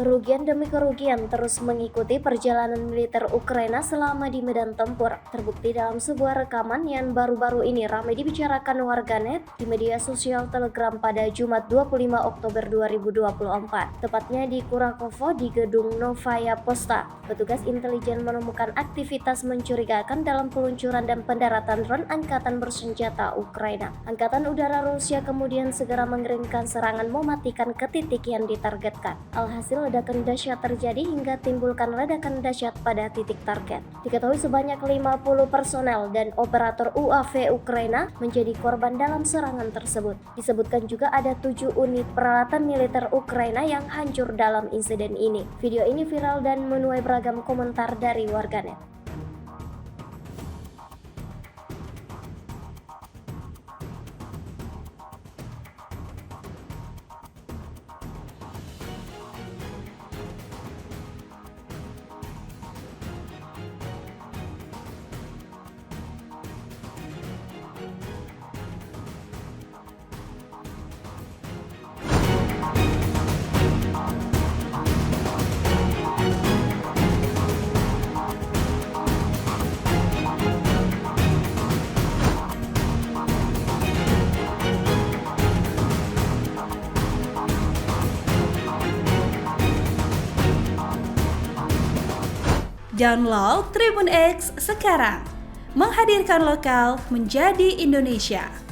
Kerugian demi kerugian terus mengikuti perjalanan militer Ukraina selama di medan tempur. Terbukti dalam sebuah rekaman yang baru-baru ini ramai dibicarakan warganet di media sosial Telegram pada Jumat 25 Oktober 2024. Tepatnya di Kurakovo di gedung Novaya Posta. Petugas intelijen menemukan aktivitas mencurigakan dalam peluncuran dan pendaratan drone angkatan bersenjata Ukraina. Angkatan udara Rusia kemudian segera mengirimkan serangan mematikan ke titik yang ditargetkan. Alhasil ledakan dahsyat terjadi hingga timbulkan ledakan dahsyat pada titik target. Diketahui sebanyak 50 personel dan operator UAV Ukraina menjadi korban dalam serangan tersebut. Disebutkan juga ada 7 unit peralatan militer Ukraina yang hancur dalam insiden ini. Video ini viral dan menuai beragam komentar dari warganet. Download Tribun X sekarang, menghadirkan lokal menjadi Indonesia.